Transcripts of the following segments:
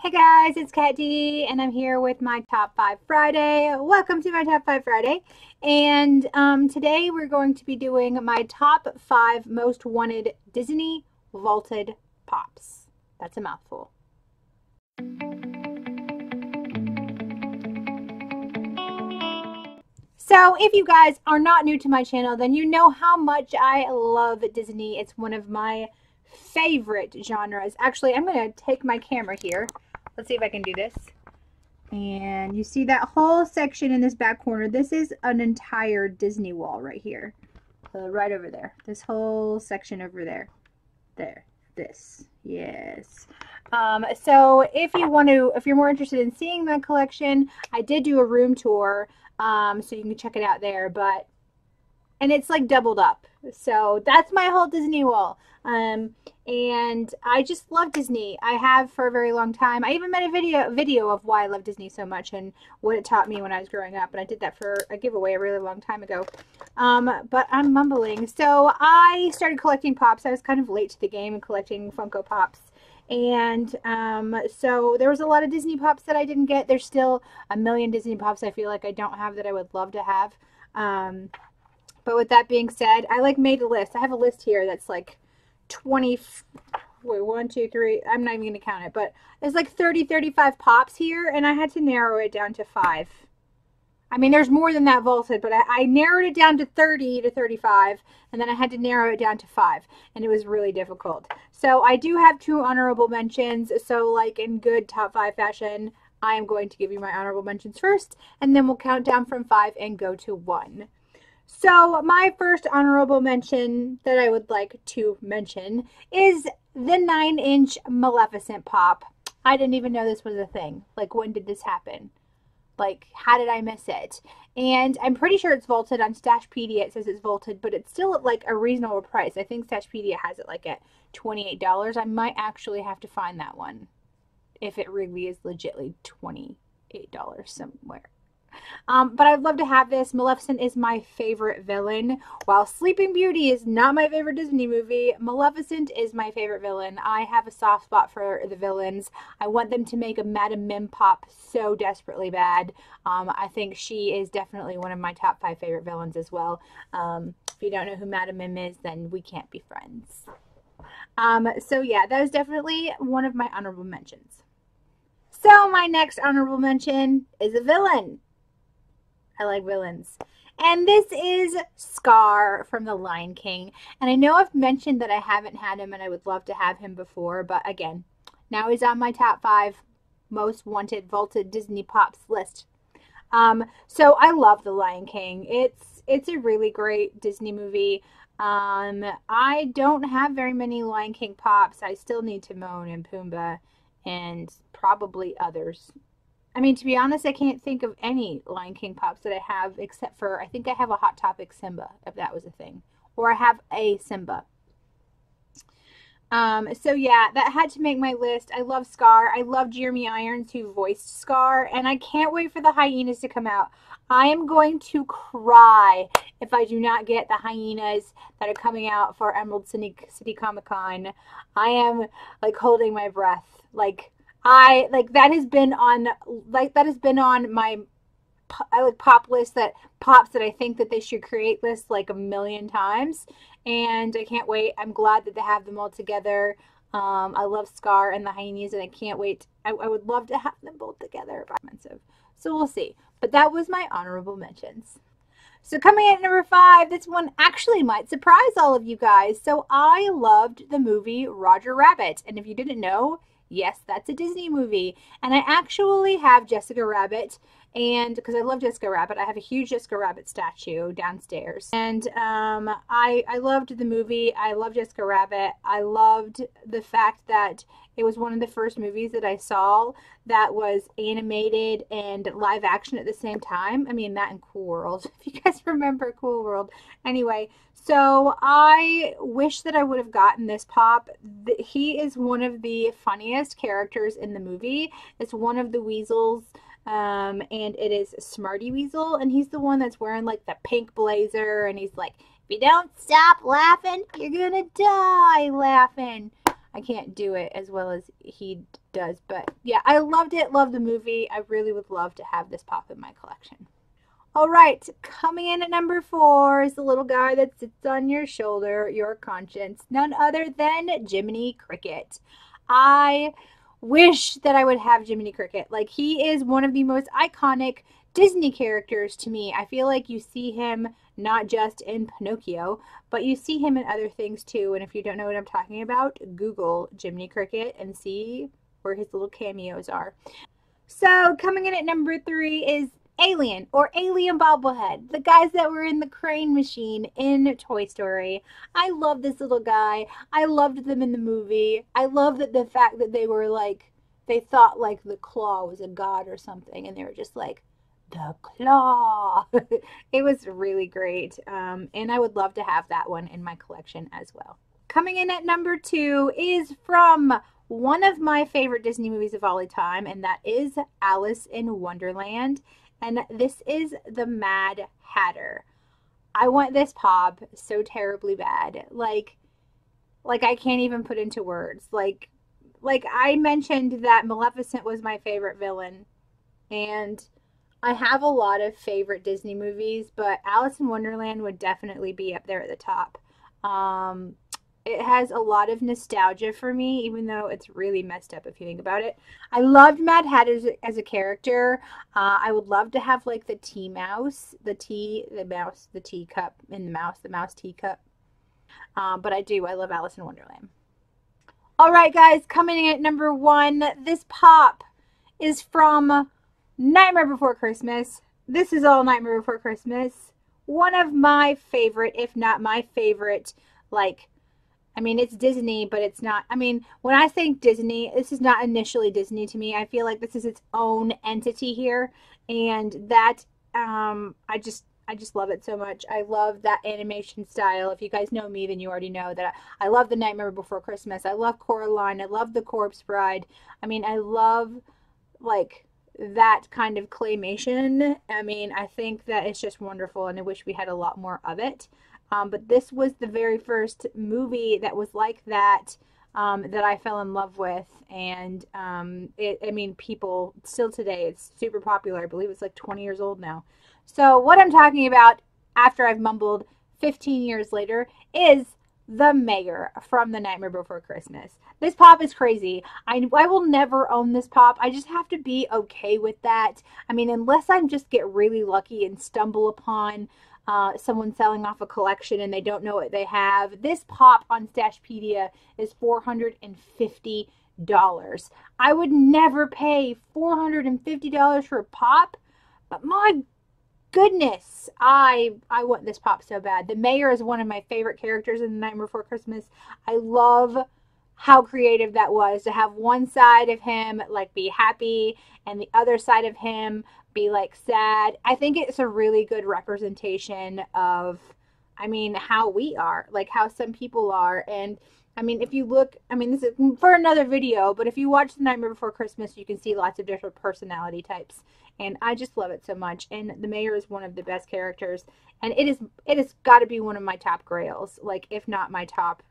Hey guys, it's Katt Dee, and I'm here with my Top 5 Friday. Welcome to my Top 5 Friday. And today we're going to be doing my top 5 most wanted Disney vaulted pops. That's a mouthful. So if you guys are not new to my channel, then you know how much I love Disney. It's one of my favorite genres. Actually, I'm going to take my camera here. Let's see if I can do this. And you see that whole section in this back corner. This is an entire Disney wall right here. Right over there. This whole section over there. There. This. Yes. So if you're more interested in seeing my collection, I did do a room tour. So you can check it out there. And it's like doubled up. So that's my whole Disney wall. And I just love Disney. I have for a very long time. I even made a video of why I love Disney so much and what it taught me when I was growing up. And I did that for a giveaway a really long time ago. But I'm mumbling. So I started collecting pops. I was kind of late to the game in collecting Funko Pops. And so there was a lot of Disney Pops that I didn't get. There's still a million Disney Pops I feel like I don't have that I would love to have. But with that being said, I made a list. I have a list here that's like 20, wait, 1, 2, 3, I'm not even going to count it, but there's like 30, 35 pops here, and I had to narrow it down to 5. I mean, there's more than that vaulted, but I narrowed it down to 30 to 35, and then I had to narrow it down to 5, and it was really difficult. So I do have 2 honorable mentions, so like in good top 5 fashion, I am going to give you my honorable mentions first, and then we'll count down from 5 and go to 1. So my first honorable mention that I would like to mention is the 9-inch Maleficent pop. I didn't even know this was a thing. Like, when did this happen? Like, how did I miss it? And I'm pretty sure it's vaulted on Stashpedia. It says it's vaulted, but it's still at like a reasonable price. I think Stashpedia has it like at $28. I might actually have to find that one if it really is legitly $28 somewhere. But I'd love to have this. Maleficent is my favorite villain. While Sleeping Beauty is not my favorite Disney movie, Maleficent is my favorite villain. I have a soft spot for the villains. I want them to make a Madame Mim pop so desperately bad. I think she is definitely one of my top 5 favorite villains as well. If you don't know who Madame Mim is, then we can't be friends. So yeah, that is definitely one of my honorable mentions. So my next honorable mention is a villain. I like villains. And this is Scar from The Lion King. And I know I've mentioned that I haven't had him and I would love to have him before. But again, now he's on my top 5 most wanted vaulted Disney Pops list. So I love The Lion King. It's a really great Disney movie. I don't have very many Lion King Pops. I still need Timon and Pumbaa and probably others. I mean, to be honest, I can't think of any Lion King Pops that I have except for, I think I have a Hot Topic Simba, if that was a thing. Or I have a Simba. So yeah, that had to make my list. I love Scar. I love Jeremy Irons, who voiced Scar. And I can't wait for the hyenas to come out. I am going to cry if I do not get the hyenas that are coming out for Emerald City Comic Con. I am like holding my breath. That has been on my pop list, that pops that I think that they should create list like a million times, and I can't wait. I'm glad that they have them all together. I love Scar and the hyenas, and I can't wait. I would love to have them both together. So we'll see. But that was my honorable mentions. So coming in at number 5, this one actually might surprise all of you guys. So I loved the movie Roger Rabbit, and if you didn't know, yes, that's a Disney movie. And I actually have Jessica Rabbit, and because I love Jessica Rabbit, I have a huge Jessica Rabbit statue downstairs. And I loved the movie. I love Jessica Rabbit. I loved the fact that it was one of the first movies that I saw that was animated and live action at the same time. I mean, that and Cool World, if you guys remember Cool World. Anyway, so I wish that I would have gotten this pop. He is one of the funniest characters in the movie. It's one of the weasels. And it is Smarty Weasel, and he's the one that's wearing like the pink blazer, and he's like, if you don't stop laughing, you're gonna die laughing. I can't do it as well as he does. But yeah, I loved it. Loved the movie. I really would love to have this pop in my collection. All right, coming in at number 4 is the little guy that sits on your shoulder, your conscience. None other than Jiminy Cricket. I wish that I would have Jiminy Cricket. Like, he is one of the most iconic Disney characters to me. I feel like you see him not just in Pinocchio, but you see him in other things too. And if you don't know what I'm talking about, Google Jiminy Cricket and see where his little cameos are. So coming in at number 3 is Alien or Alien Bobblehead, the guys that were in the crane machine in Toy Story. I love this little guy. I loved them in the movie. I love that the fact that they were like, they thought like the claw was a god or something, and they were just like, the claw. It was really great, and I would love to have that one in my collection as well. Coming in at number 2 is from one of my favorite Disney movies of all time, and that is Alice in Wonderland. And this is the Mad Hatter. I want this pop so terribly bad. Like I can't even put into words. Like I mentioned that Maleficent was my favorite villain. And I have a lot of favorite Disney movies, but Alice in Wonderland would definitely be up there at the top. It has a lot of nostalgia for me, even though it's really messed up if you think about it. I loved Mad Hatter as a character. I would love to have like the tea mouse, the teacup in the mouse teacup. But I love Alice in Wonderland. All right, guys, coming in at number 1, this pop is from Nightmare Before Christmas. This is all Nightmare Before Christmas. One of my favorite, if not my favorite, like, I mean, it's Disney, but it's not. I mean, when I think Disney, this is not initially Disney to me. I feel like this is its own entity here, and that I just love it so much. I love that animation style. If you guys know me, then you already know that I love the Nightmare Before Christmas. I love Coraline. I love the Corpse Bride. I mean, I love like that kind of claymation. I mean, I think that it's just wonderful, and I wish we had a lot more of it. But this was the very first movie that was like that, that I fell in love with. And I mean, people still today, it's super popular. I believe it's like 20 years old now. So what I'm talking about, after I've mumbled 15 years later, is the mayor from The Nightmare Before Christmas. This pop is crazy. I will never own this pop. I just have to be okay with that. I mean, unless I just get really lucky and stumble upon someone selling off a collection and they don't know what they have. This pop on Stashpedia is $450. I would never pay $450 for a pop, but my goodness, I want this pop so bad. The mayor is one of my favorite characters in The Nightmare Before Christmas. I love how creative that was, to have one side of him like be happy and the other side of him be like sad. I think it's a really good representation of, I mean, how we are, like how some people are. And I mean, if you look, I mean, this is for another video, but if you watch The Nightmare Before Christmas, you can see lots of different personality types. And I just love it so much. And the mayor is one of the best characters. And it has got to be one of my top grails. Like, if not my top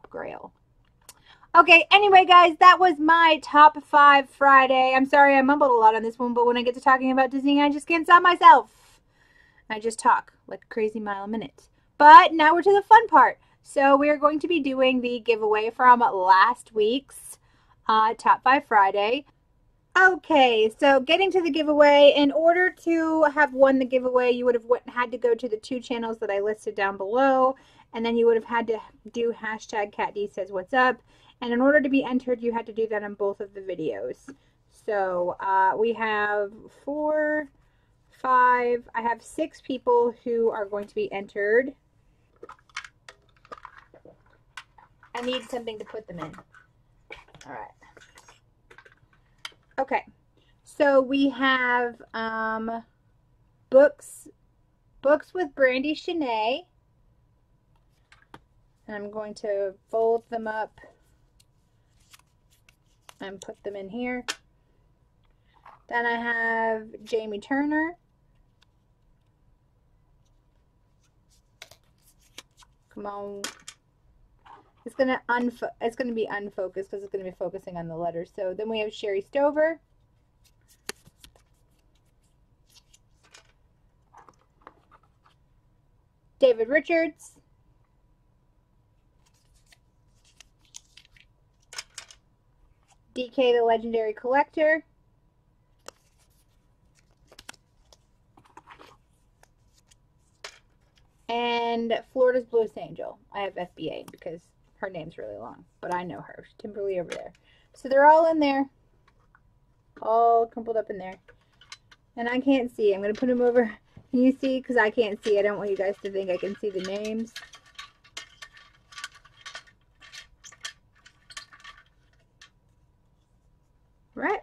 grail. Okay, anyway, guys, that was my top 5 Friday. I'm sorry I mumbled a lot on this one, but when I get to talking about Disney, I just can't stop myself. I just talk like a crazy mile a minute. But now we're to the fun part. So we're going to be doing the giveaway from last week's Top 5 Friday. Okay, so getting to the giveaway, in order to have won the giveaway, you would have had to go to the 2 channels that I listed down below, and then you would have had to do hashtag Katt Dee says what's up, and in order to be entered, you had to do that on both of the videos. So we have 4, 5, I have 6 people who are going to be entered. I need something to put them in. All right. Okay, so we have books with Brandy Shanae. And I'm going to fold them up and put them in here. Then I have Jamie Turner. Come on. It's gonna be unfocused because it's gonna be focusing on the letters. So then we have Sherry Stover. David Richards. DK the Legendary Collector. And Florida's Bluest Angel. I have FBA because her name's really long, but I know her. Timberly over there. So they're all in there. All crumpled up in there. And I can't see. I'm going to put them over. Can you see? Because I can't see. I don't want you guys to think I can see the names. Right.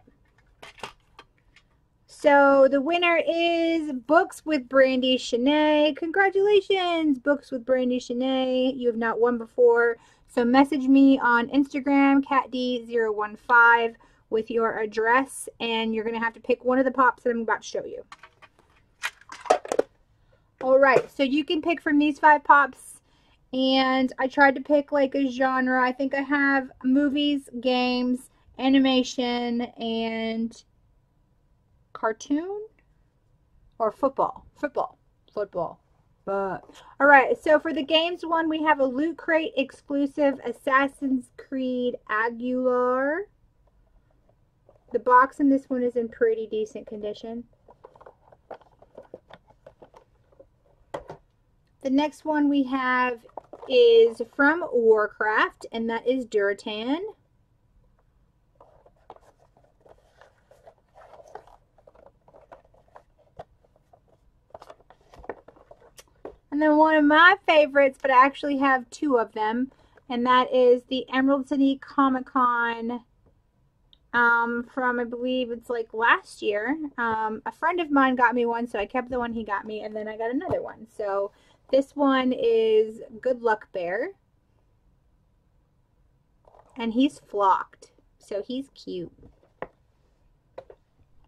So the winner is Books with Brandy Shanae. Congratulations, Books with Brandy Shanae. You have not won before. So message me on Instagram, Katt Dee 015, with your address, and you're going to have to pick one of the pops that I'm about to show you. All right, so you can pick from these 5 pops, and I tried to pick like a genre. I think I have movies, games, animation, and cartoon or football. But all right, so for the games one, we have a Loot Crate exclusive Assassin's Creed Aguilar. The box in this one is in pretty decent condition. The next one we have is from Warcraft, and that is Duratan. And then one of my favorites, but I actually have 2 of them, and that is the Emerald City Comic Con from, I believe it's like last year. A friend of mine got me one, so I kept the one he got me, and then I got another one. So this one is Good Luck Bear, and he's flocked, so he's cute.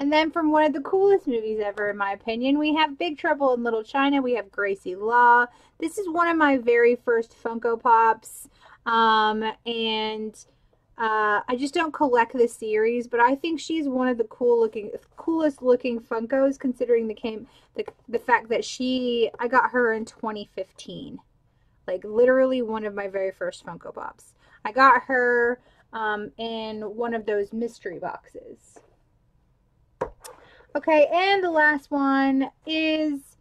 And then from one of the coolest movies ever, in my opinion, we have Big Trouble in Little China. We have Gracie Law. This is one of my very first Funko Pops. I just don't collect this series, but I think she's one of the coolest looking Funkos, considering the fact that I got her in 2015. Like literally one of my very first Funko Pops. I got her in one of those mystery boxes. Okay, and the last one is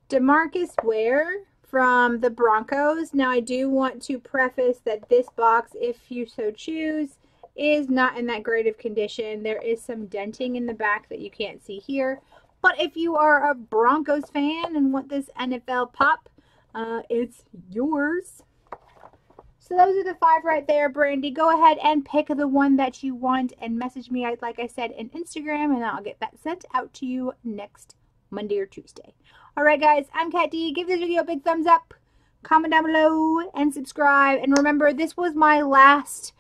DeMarcus Ware from the Broncos. Now, I do want to preface that this box, if you so choose, is not in that great of condition. There is some denting in the back that you can't see here. But if you are a Broncos fan and want this NFL pop, it's yours. So those are the 5 right there, Brandy. Go ahead and pick the one that you want and message me, like I said, in Instagram, and I'll get that sent out to you next Monday or Tuesday. All right, guys, I'm Katt Dee. Give this video a big thumbs up, comment down below, and subscribe. And remember, this was my last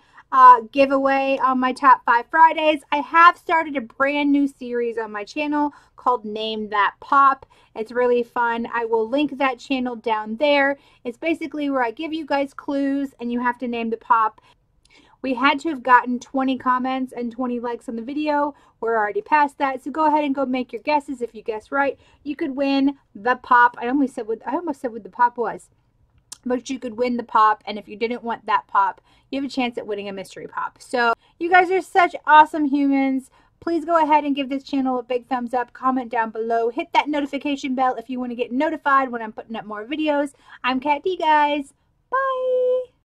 giveaway on my Top 5 Fridays. I have started a brand new series on my channel called Name That Pop. It's really fun. I will link that channel down there. It's basically where I give you guys clues and you have to name the pop. We had to have gotten 20 comments and 20 likes on the video. We're already past that, so go ahead and go make your guesses. If you guess right, you could win the pop. I almost said what the pop was. But you could win the pop, and if you didn't want that pop, you have a chance at winning a mystery pop. So you guys are such awesome humans. Please go ahead and give this channel a big thumbs up, comment down below, hit that notification bell if you want to get notified when I'm putting up more videos. I'm Katt Dee, guys. Bye.